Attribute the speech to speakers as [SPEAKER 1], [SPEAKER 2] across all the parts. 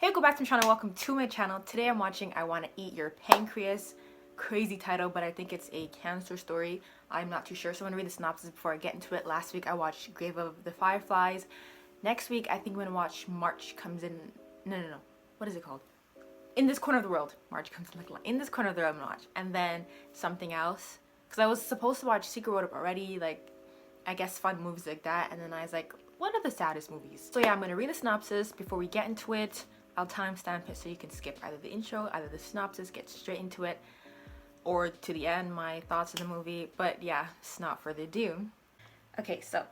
[SPEAKER 1] Hey, go back to my channel. Welcome to my channel. Today I'm watching I Want to Eat Your Pancreas. Crazy title, but I think it's a cancer story. I'm not too sure, so I'm gonna read the synopsis before I get into it. Last week I watched Grave of the Fireflies. Next week I think I'm gonna watch March Comes in. No. What is it called? In This Corner of the World. March Comes in like In This Corner of the World I'm gonna watch, and then something else. Cause I was supposed to watch Secret Road Up already, like I guess fun movies like that, and then I was like, what are the saddest movies? So yeah, I'm gonna read the synopsis before we get into it. I'll timestamp it so you can skip either the intro, either the synopsis, get straight into it, or to the end, my thoughts of the movie. But yeah, it's not further ado. Okay, so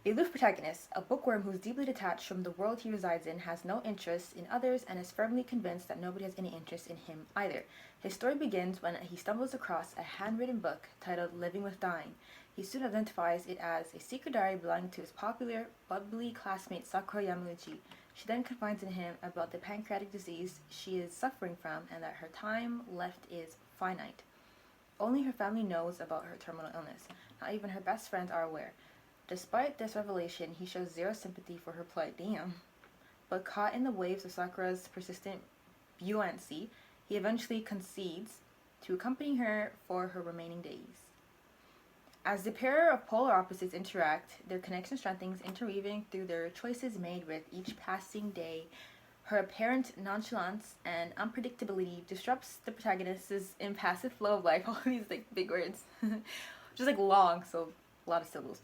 [SPEAKER 1] the aloof protagonist, a bookworm who's deeply detached from the world he resides in, has no interest in others and is firmly convinced that nobody has any interest in him either. His story begins when he stumbles across a handwritten book titled Living with Dying. He soon identifies it as a secret diary belonging to his popular, bubbly classmate Sakura Yamauchi. She then confides in him about the pancreatic disease she is suffering from and that her time left is finite. Only her family knows about her terminal illness. Not even her best friends are aware. Despite this revelation, he shows zero sympathy for her plight. Damn. But caught in the waves of Sakura's persistent buoyancy, he eventually concedes to accompany her for her remaining days. As the pair of polar opposites interact, their connection strengthens, interweaving through their choices made with each passing day. Her apparent nonchalance and unpredictability disrupts the protagonist's impassive flow of life. All these like big words, just like long, so a lot of syllables.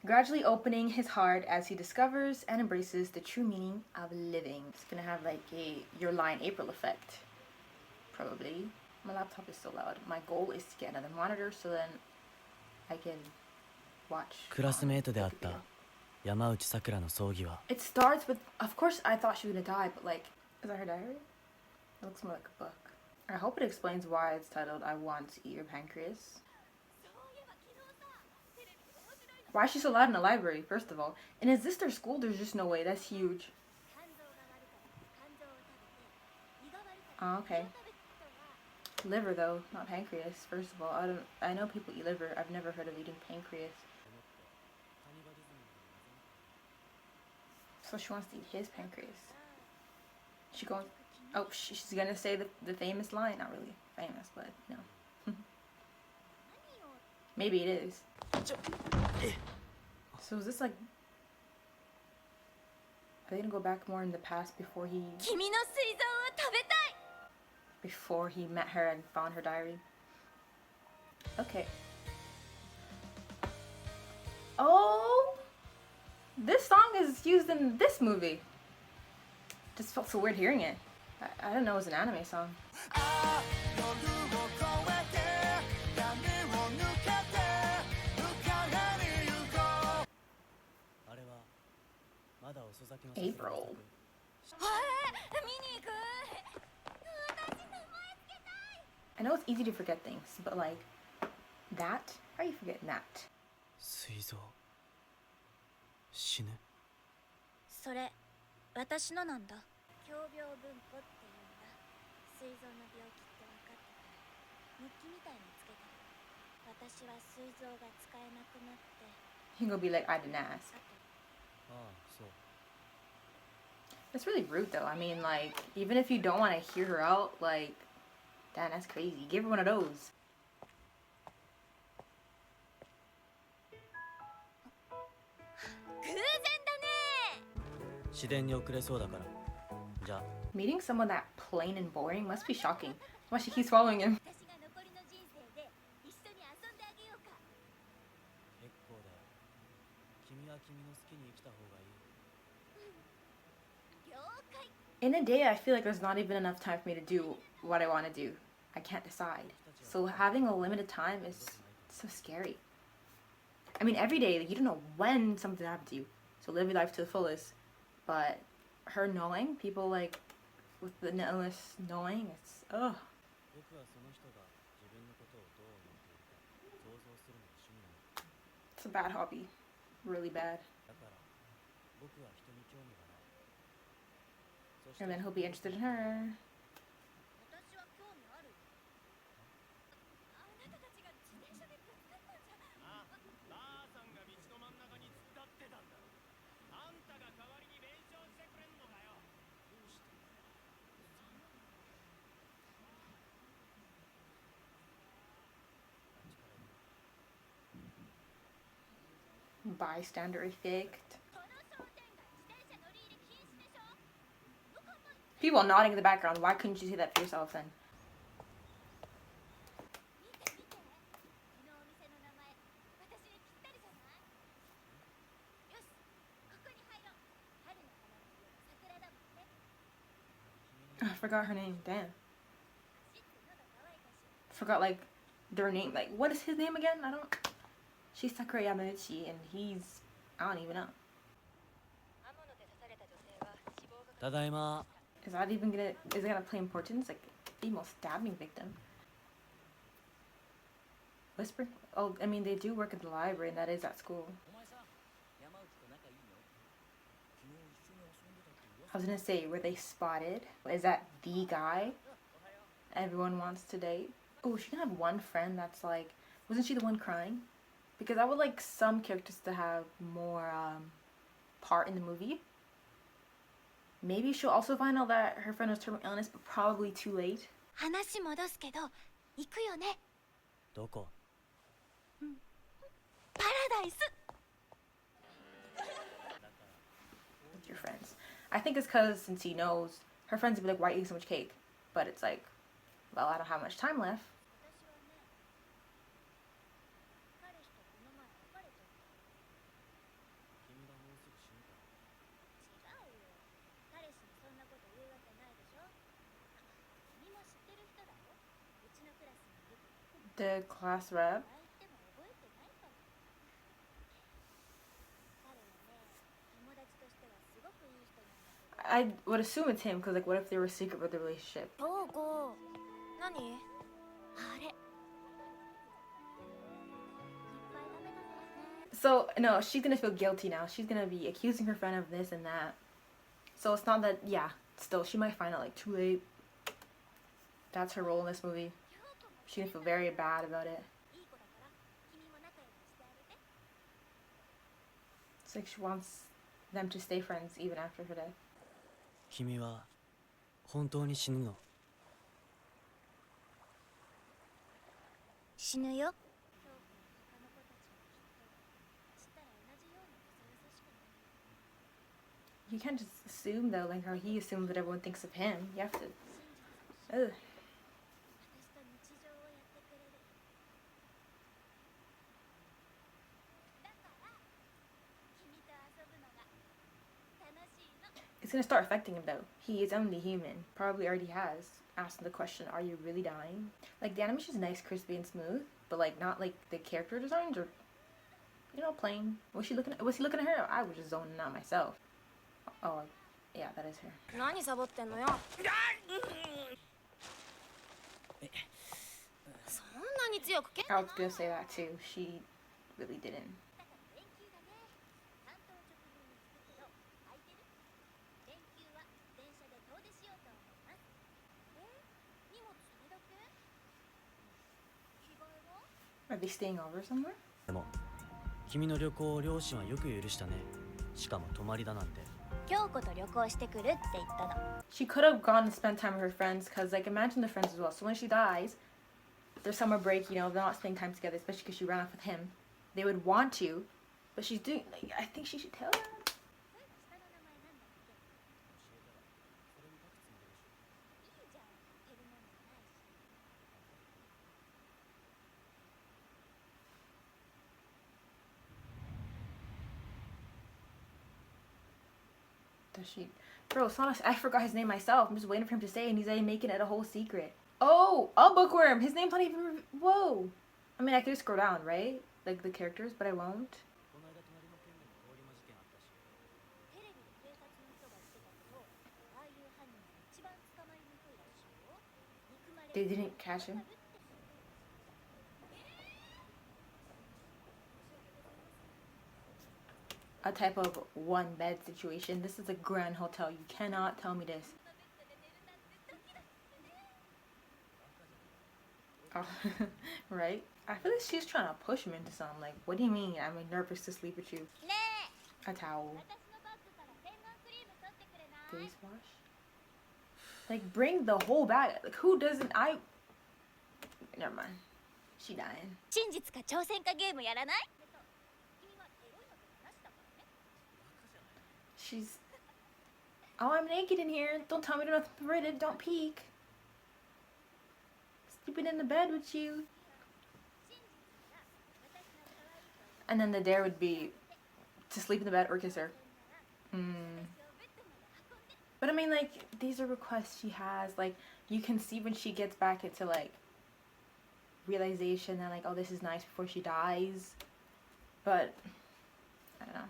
[SPEAKER 1] Gradually opening his heart as he discovers and embraces the true meaning of living. It's gonna have like a Your Lie in April effect, probably. My laptop is so loud. My goal is to get another monitor so then I can watch. It starts with, of course I thought she was gonna die, but like, is that her diary? It looks more like a book. I hope it explains why it's titled I Want to Eat Your Pancreas. Why is she so loud in the library, first of all? And is this their school? There's just no way. That's huge. Oh, okay. Liver though, not pancreas. First of all, I know people eat liver. I've never heard of eating pancreas. So she wants to eat his pancreas. She goes, oh, she's gonna say the famous line. Not really famous, but no. Maybe it is. So is this like, are they gonna go back more in the past before he met her and found her diary? Okay. Oh, this song is used in this movie. Just felt so weird hearing it. I didn't know it was an anime song. April. I know it's easy to forget things, but like that? How are you forgetting that? He gonna be like, I didn't ask. That's really rude though. I mean, like, even if you don't want to hear her out, like, damn, that's crazy. Give her one of those. Meeting someone that plain and boring must be shocking. Why she keeps following him. In a day, I feel like there's not even enough time for me to do what I want to do. I can't decide. So having a limited time is so scary. I mean, every day, you don't know when something happens to you. So live your life to the fullest. But her knowing, people like with the illness knowing, it's, ugh. It's a bad hobby. Really bad. And then he'll be interested in her. bystander effect. People nodding in the background. Why couldn't you see that for yourself then? I forgot her name. Damn. Forgot like their name. Like, what is his name again? I don't. She's Sakura Yamauchi and he's, I don't even know.
[SPEAKER 2] Tadaima.
[SPEAKER 1] Is that even gonna, is it gonna play importance? Like, female stabbing victim. Whisper? Oh, I mean, they do work at the library and that is at school. I was gonna say, were they spotted? Is that the guy everyone wants to date? Oh, she can have one friend that's like, wasn't she the one crying? Because I would like some characters to have more part in the movie. Maybe she'll also find out that her friend was terminal illness, but probably too late.
[SPEAKER 3] 話戻すけど、行くよね。
[SPEAKER 2] どこ?
[SPEAKER 3] パラダイス。
[SPEAKER 1] With your friends. I think it's because since he knows, her friends would be like, why are you eating so much cake? But it's like, well, I don't have much time left. The class rep. I would assume it's him because like what if they were secret with the relationship? So no, she's gonna feel guilty now. She's gonna be accusing her friend of this and that. So it's not that, yeah, still she might find out like too late. That's her role in this movie. She's gonna feel very bad about it. It's like she wants them to stay friends even after her death.
[SPEAKER 2] 君は本当に死ぬの?
[SPEAKER 3] 死ぬよ。
[SPEAKER 1] You can't just assume though, like how he assumes that everyone thinks of him. You have to. Ugh. It's gonna start affecting him though. He is only human. Probably already has. Asked the question, are you really dying? Like the animation is nice, crispy and smooth, but like not like the character designs or, you know, plain. Was he looking at her? I was just zoning out myself. Oh, yeah, that is her.
[SPEAKER 3] 何サボってんのよ。そんなに強く蹴っ
[SPEAKER 1] I was gonna say that too. She really didn't. Are they staying over somewhere?
[SPEAKER 2] でも君の旅行を両親はよく許したね。しかも泊まりだなんて。
[SPEAKER 3] 京子と旅行してくるって言ったの。
[SPEAKER 1] She could have gone and spent time with her friends, because like imagine the friends as well. So when she dies, their summer break, you know, they're not spending time together, especially because she ran off with him. They would want to, but she's doing, like, I think she should tell them. Does she? Bro, Sonic, I forgot his name myself. I'm just waiting for him to say it, and he's already making it a whole secret. Oh, a bookworm! His name's not even... Whoa! I mean, I could scroll down, right? Like the characters, but I won't. They didn't catch him. A type of one bed situation. This is a grand hotel. You cannot tell me this. Oh, right? I feel like she's trying to push him into something. Like, what do you mean? I'm nervous to sleep with you. A towel. Face wash. Like, bring the whole bag. Like, who doesn't? Never mind. She dying.
[SPEAKER 3] 真実か挑戦かゲームやらない？
[SPEAKER 1] She's... Oh, I'm naked in here. Don't tell me to nothing perverted. Don't peek. Sleeping in the bed with you. And then the dare would be to sleep in the bed or kiss her. But I mean, like, these are requests she has. Like, you can see when she gets back into, like, realization that, like, oh, this is nice before she dies. But, I don't know.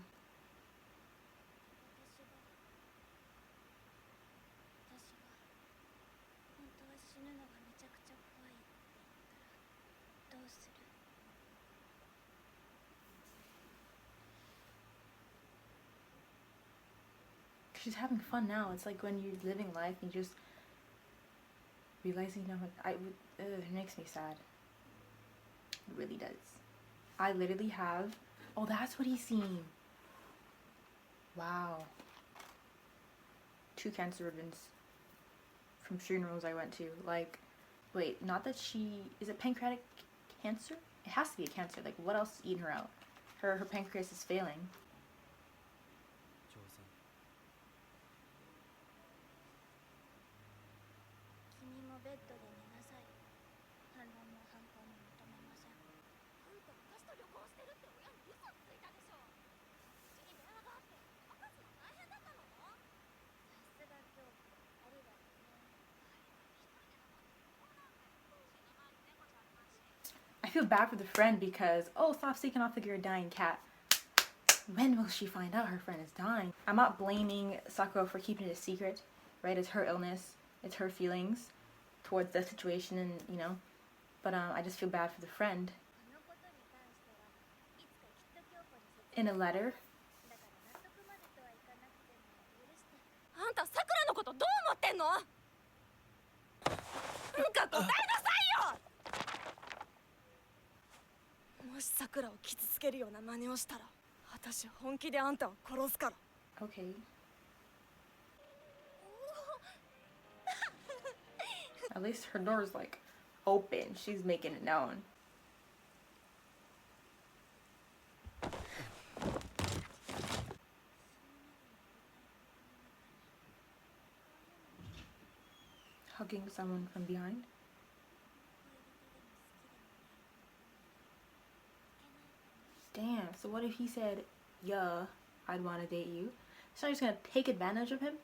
[SPEAKER 1] She's having fun now. It's like when you're living life and you just realizing, you know, it makes me sad. It really does. I literally have... Oh, that's what he's seen. Wow. 2 cancer ribbons from funerals I went to. Like, wait, not that she... Is it pancreatic cancer? It has to be a cancer. Like, what else is eating her out? Her pancreas is failing. I feel bad for the friend because, oh, stop sneaking off like you're a dying cat. When will she find out her friend is dying? I'm not blaming Sakura for keeping it a secret, right? It's her illness, it's her feelings towards the situation, and you know. But I just feel bad for the friend. In a letter.
[SPEAKER 3] あんたさくらのことどう思ってんの？なんか答えなさいよ！もしさくらを傷つけるような真似をしたら、私本気であんたを殺すから。
[SPEAKER 1] Okay. At least her door's like open. She's making it known. Hugging someone from behind. Damn, so what if he said, yeah, I'd want to date you? So I'm just gonna take advantage of him?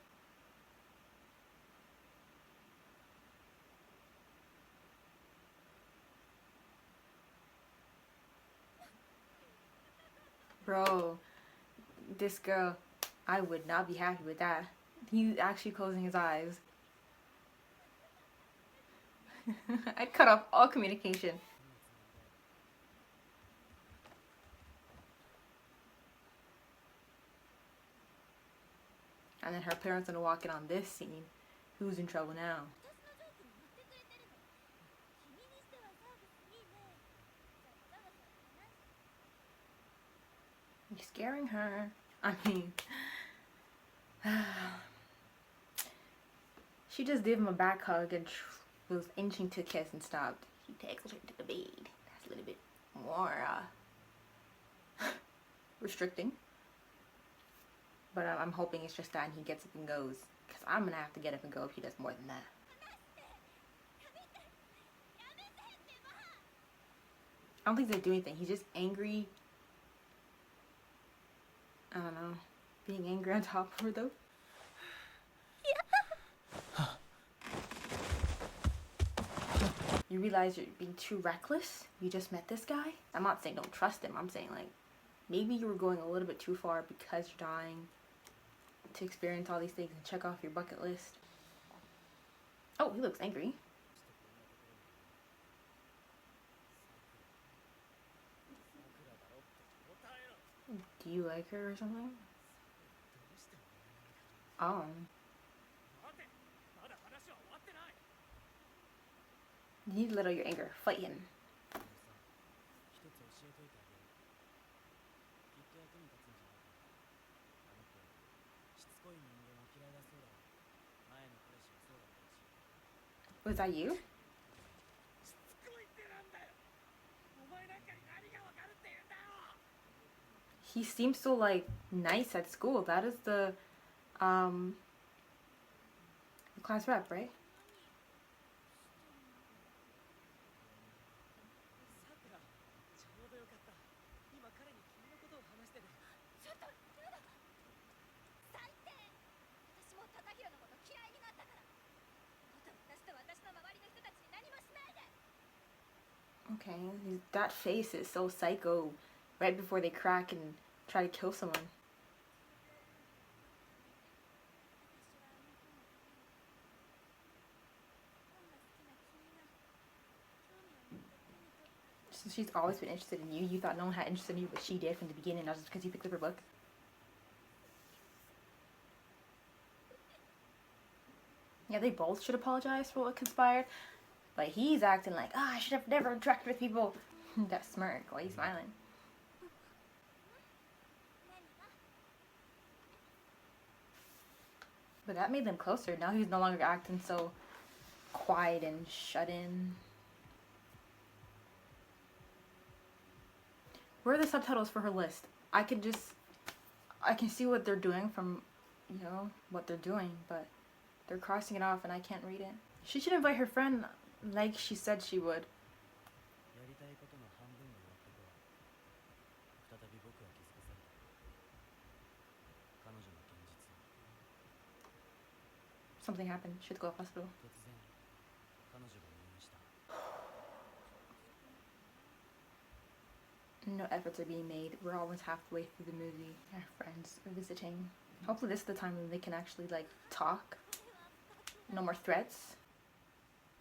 [SPEAKER 1] Bro, this girl, I would not be happy with that. He's actually closing his eyes. I'd cut off all communication. And then her parents gonna walk in on this scene. Who's in trouble now? You're scaring her. I mean, she just gave him a back hug and was inching to kiss and stopped. He takes her to the bed. That's a little bit more restricting. But I'm hoping it's just that and he gets up and goes. Because I'm going to have to get up and go if he does more than that. I don't think they do anything. He's just angry. I don't know. Being angry on top of her though. You realize you're being too reckless? You just met this guy? I'm not saying don't trust him. I'm saying like maybe you were going a little bit too far because you're dying to experience all these things and check off your bucket list. Oh, he looks angry. Do you like her or something? Oh. You need to let out your anger. Fight him. Was that you? He seems so like nice at school. That is the class rep, right? Okay, that face is so psycho. Right before they crack and try to kill someone. So she's always been interested in you. You thought no one had interest in you, but she did from the beginning, not just because you picked up her book. Yeah, they both should apologize for what conspired. But he's acting like, I should have never interacted with people. That smirk while he's smiling. But that made them closer. Now he's no longer acting so quiet and shut in. Where are the subtitles for her list? I can see what they're doing from, what they're doing, but they're crossing it off and I can't read it. She should invite her friend like she said she would. Something happened. Should go to the hospital. No efforts are being made. We're almost halfway through the movie. Our friends are visiting. Hopefully this is the time when they can actually talk. No more threats.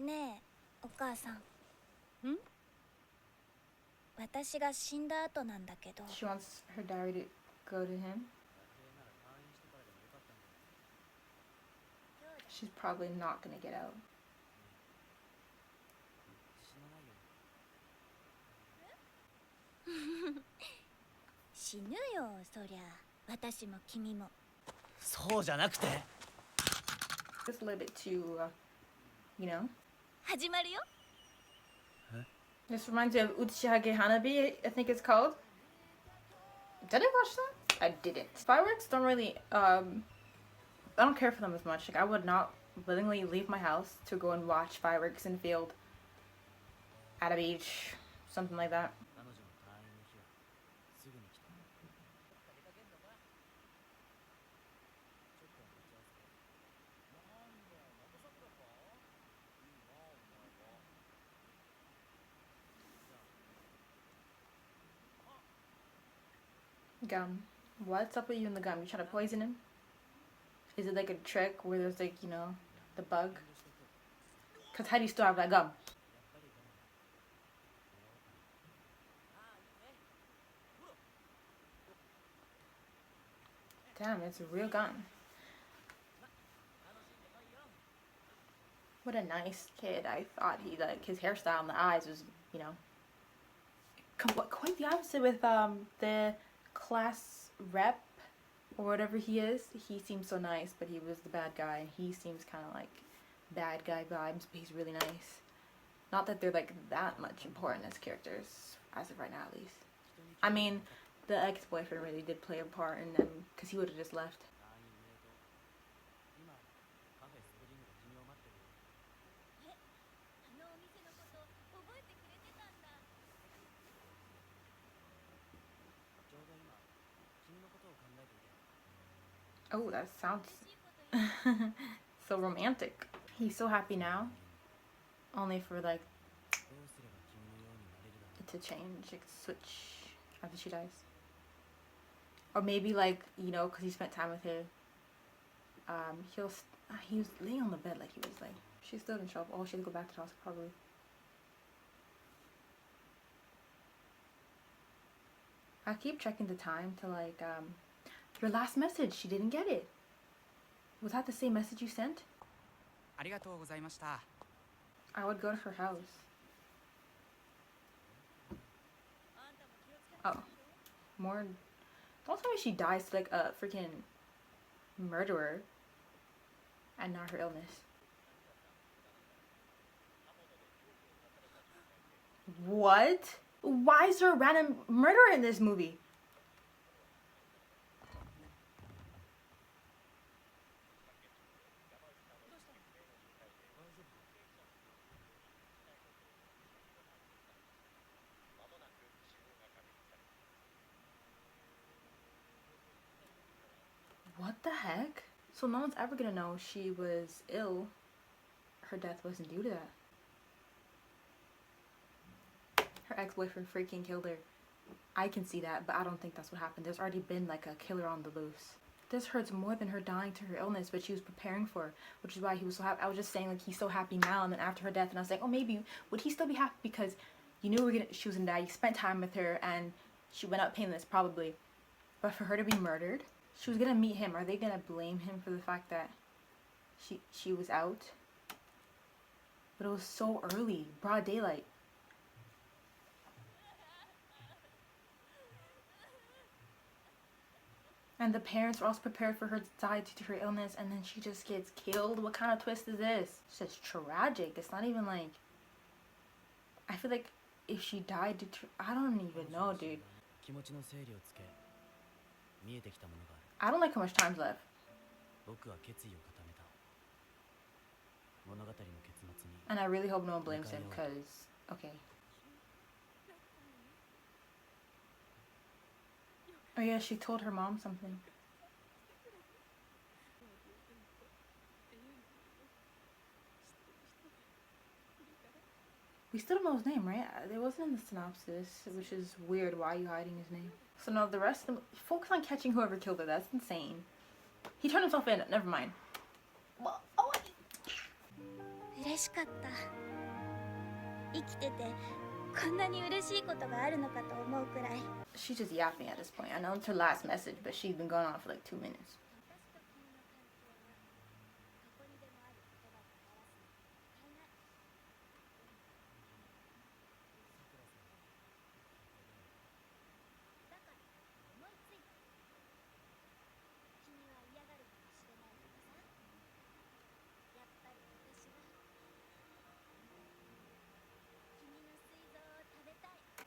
[SPEAKER 4] ねえ、お母さん。ん？私が死んだ後なんだけど。
[SPEAKER 1] She wants her diary to go to him. She's probably not gonna get out.
[SPEAKER 4] 死ぬよ、そりゃ。私も君も。
[SPEAKER 2] そうじゃなくて。
[SPEAKER 1] Just a little bit too,
[SPEAKER 4] 始まるよ。
[SPEAKER 1] This reminds me of Uchihage Hanabi, I think it's called. Did I watch that? I didn't. Fireworks don't really, I don't care for them as much. I would not willingly leave my house to go and watch fireworks in the field, at a beach, something like that. Gum. What's up with you and the gum? You trying to poison him? Is it like a trick where there's the bug? Because how do you still have that gum? Damn, it's a real gun. What a nice kid. I thought his hairstyle and the eyes was, quite the opposite with the class rep or whatever he is. He seems so nice, but he was the bad guy. He seems kind of like bad guy vibes, but he's really nice. Not that they're that much important as characters, as of right now at least. I mean, the ex-boyfriend really did play a part in them, because he would have just left. Oh, that sounds so romantic. He's so happy now. Only for it to change, switch after she dies. Or maybe because he spent time with her, he was laying on the bed he was she's still in trouble. Oh, she had to go back to the hospital probably. I keep checking the time to your last message, she didn't get it. Was that the same message you sent?
[SPEAKER 5] ありがとうございました。
[SPEAKER 1] I would go to her house. Oh. More. Don't tell me she dies to a freaking murderer and not her illness. What? Why is there a random murderer in this movie? the heck? So no one's ever gonna know she was ill. Her death wasn't due to that. Her ex-boyfriend freaking killed her. I can see that, but I don't think that's what happened. There's already been like a killer on the loose. This hurts more than her dying to her illness, but she was preparing for, which is why he was so happy. I was just saying like he's so happy now, and then after her death, and I was like, oh, maybe would he still be happy because you knew she was gonna die. You spent time with her, and she went out painless probably. But for her to be murdered, she was gonna meet him. Are they gonna blame him for the fact that she was out? But it was so early, broad daylight. And the parents were also prepared for her to die due to her illness, and then she just gets killed. What kind of twist is this? It's just tragic. It's not even like... I feel like if she died due to... I don't even know, dude. I don't like how much time's left. And I really hope no one blames him, because... Okay. Oh yeah, she told her mom something. We still don't know his name, right? It wasn't in the synopsis, which is weird. Why are you hiding his name? So no, the rest of them... Focus on catching whoever killed her. That's insane. He turned himself in. Never mind. Well, oh, she's just yapping at this point. I know it's her last message, but she's been going on for like 2 minutes.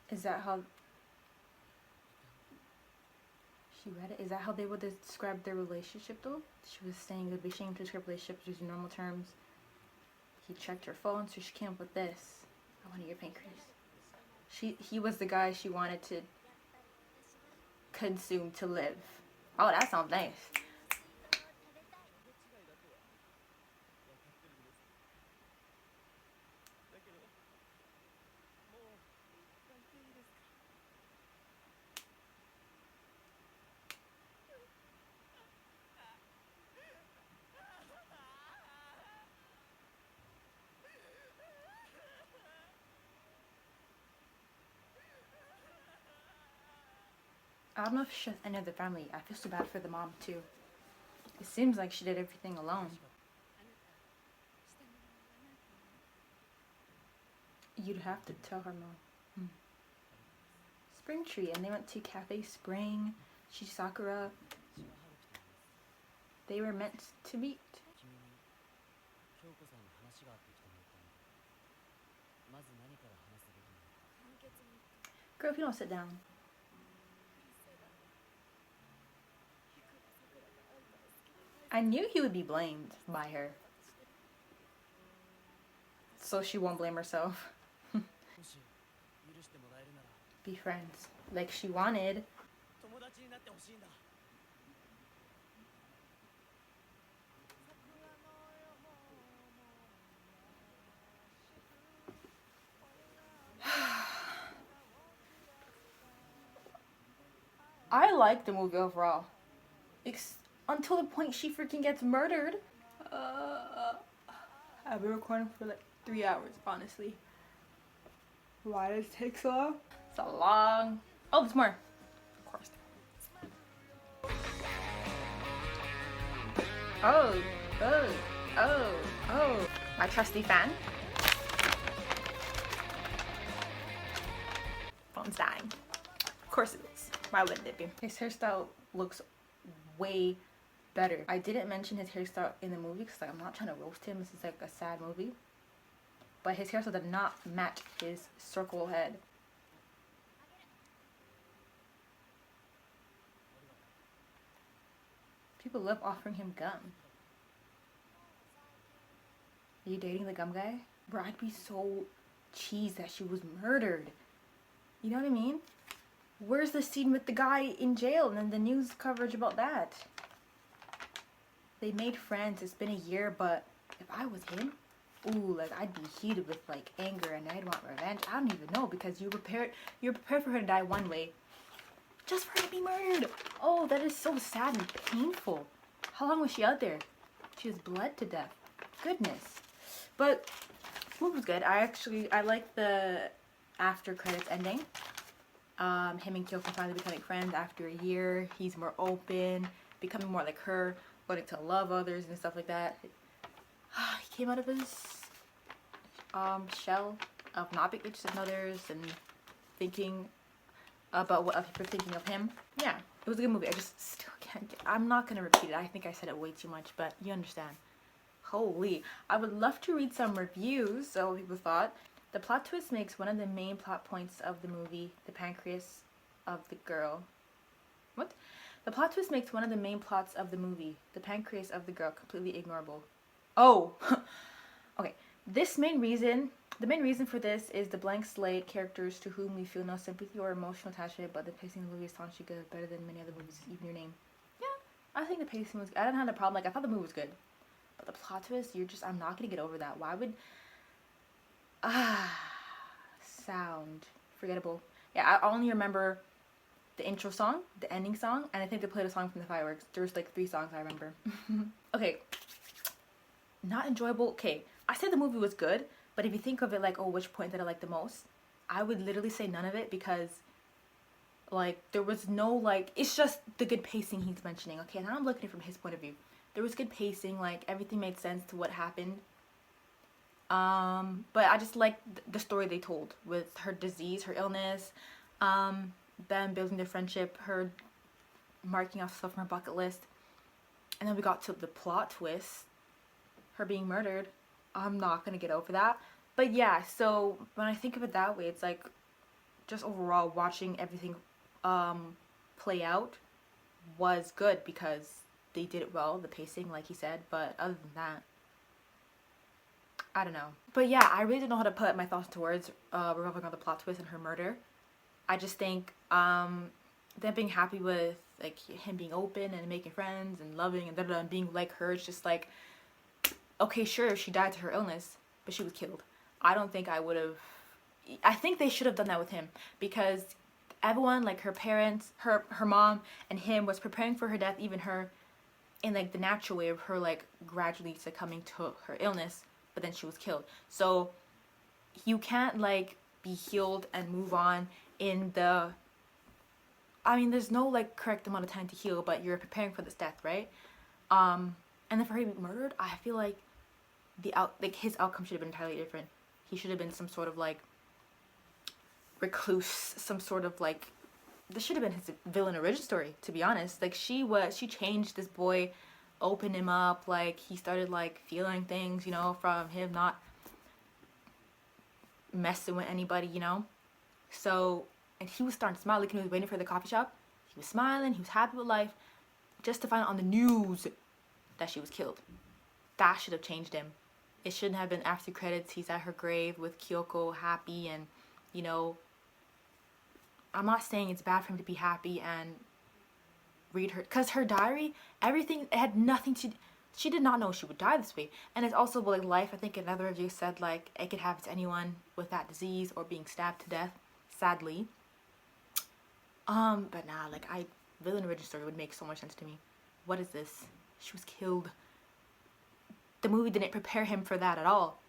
[SPEAKER 1] Is that how she read it? Is that how they would describe their relationship though? She was saying it would be shame to describe relationships using normal terms. He checked her phone, so she came up with this. I want to eat your pancreas. He was the guy she wanted to consume to live. Oh, that sounds nice. I don't know if she has any other family. I feel so bad for the mom too. It seems like she did everything alone. You'd have to tell her mom. Spring Tree, and they went to Cafe Spring. Sakura. They were meant to meet. Girl, if you don't sit down. I knew he would be blamed by her. So she won't blame herself. Be friends. Like she wanted. I like the movie overall. Until the point she freaking gets murdered. I've been recording for like 3 hours, honestly. Why does it take so long? It's a long... Oh, there's more. Of course. Oh. My trusty fan. Phone's dying. Of course it is. Why wouldn't it be? His hairstyle looks way better. I didn't mention his hairstyle in the movie because like, I'm not trying to roast him. This is like a sad movie. But his hairstyle did not match his circle head. People love offering him gum. Are you dating the gum guy? Bro, I'd be so cheesed that she was murdered. You know what I mean? Where's the scene with the guy in jail and then the news coverage about that? They made friends. It's been a year, but if I was him, ooh, like I'd be heated with like anger and I'd want revenge. I don't even know because you're prepared for her to die one way, just for her to be murdered. Oh, that is so sad and painful. How long was she out there? She was bled to death. Goodness. But the movie was good. I like the after credits ending. Him and Kyoko finally becoming friends after a year. He's more open, becoming more like her, wanting to love others and stuff like that. He came out of his shell of not being interested in others and thinking about what other people are thinking of him. Yeah, it was a good movie. I just still can't get, I'm not gonna repeat it. I think I said it way too much, but you understand. Holy, I would love to read some reviews, so what people thought. The plot twist makes one of the main plot points of the movie, the pancreas of the girl. What? The plot twist makes one of the main plots of the movie, the pancreas of the girl, completely ignorable. Oh, okay. The main reason for this is the blank slate characters to whom we feel no sympathy or emotional attachment, but the pacing of the movie is astonishingly good, better than many other movies, even your name. Yeah, I think the pacing was good. I didn't have a problem. Like, I thought the movie was good. But the plot twist, I'm not gonna get over that. Why would, sound forgettable. Yeah, I only remember the intro song, the ending song, and I think they played a song from the fireworks. There's like 3 songs I remember. Okay, not enjoyable. Okay, I said the movie was good, but if you think of it like, oh, which point did I like the most? I would literally say none of it because like there was no like, it's just the good pacing he's mentioning. Okay, now I'm looking at it from his point of view. There was good pacing, like everything made sense to what happened. But I just liked the story they told with her disease, her illness, them building their friendship, her marking off stuff from her bucket list. And then we got to the plot twist, her being murdered. I'm not gonna get over that. But yeah, so when I think of it that way, it's like just overall watching everything play out was good because they did it well, the pacing, like he said. But other than that, I don't know. But yeah, I really don't know how to put my thoughts into words revolving around the plot twist and her murder. I just think them being happy with like him being open and making friends and loving and and being like her, it's just like, okay, sure, she died to her illness, but she was killed. I don't think I would have. I think they should have done that with him because everyone, like her parents, her mom, and him was preparing for her death, even her, in like the natural way of her like gradually succumbing to her illness, but then she was killed. So you can't like be healed and move on in the, I mean, there's no like correct amount of time to heal, but you're preparing for this death, right? And then for her to be murdered, I feel like his outcome should have been entirely different. He should have been some sort of like recluse, some sort of like, this should have been his villain origin story, to be honest. Like she changed this boy, opened him up, like he started like feeling things, you know, from him not messing with anybody, you know. So, and he was starting to smile, like he was waiting for the coffee shop. He was smiling, he was happy with life, just to find out on the news that she was killed. That should have changed him. It shouldn't have been after credits, he's at her grave with Kyoko happy and, you know, I'm not saying it's bad for him to be happy and read her, because her diary, everything, it had nothing to, she did not know she would die this way. And it's also like life, I think another review said like it could happen to anyone with that disease or being stabbed to death, sadly. But nah, like villain origin story would make so much sense to me. What is this? She was killed. The movie didn't prepare him for that at all.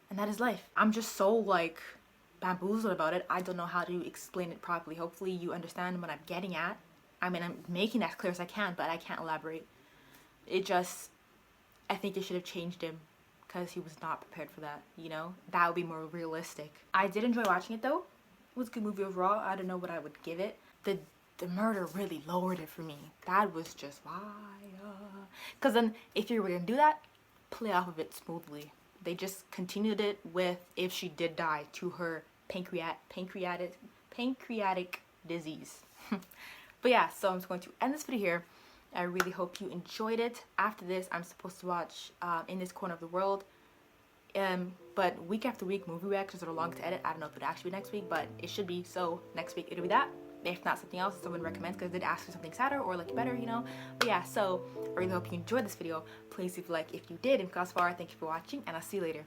[SPEAKER 1] And that is life. I'm just so like bamboozled about it. I don't know how to explain it properly. Hopefully you understand what I'm getting at. I mean, I'm making that as clear as I can, but I can't elaborate. It just, I think it should have changed him because he was not prepared for that, you know? That would be more realistic. I did enjoy watching it though. It was a good movie overall. I don't know what I would give it. The murder really lowered it for me. That was just why. Because then if you were going to do that, play off of it smoothly. They just continued it with if she did die to her pancreatic disease. But yeah, so I'm just going to end this video here. I really hope you enjoyed it. After this, I'm supposed to watch In This Corner of the World. But week after week, movie reactions are long to edit. I don't know if it'll actually be next week, but it should be. So next week, it'll be that. if not something else someone recommends, because I did ask for something sadder or like better, you know. But yeah, so I really hope you enjoyed this video. Please leave a like if you did, and if you got this far, thank you for watching, and I'll see you later.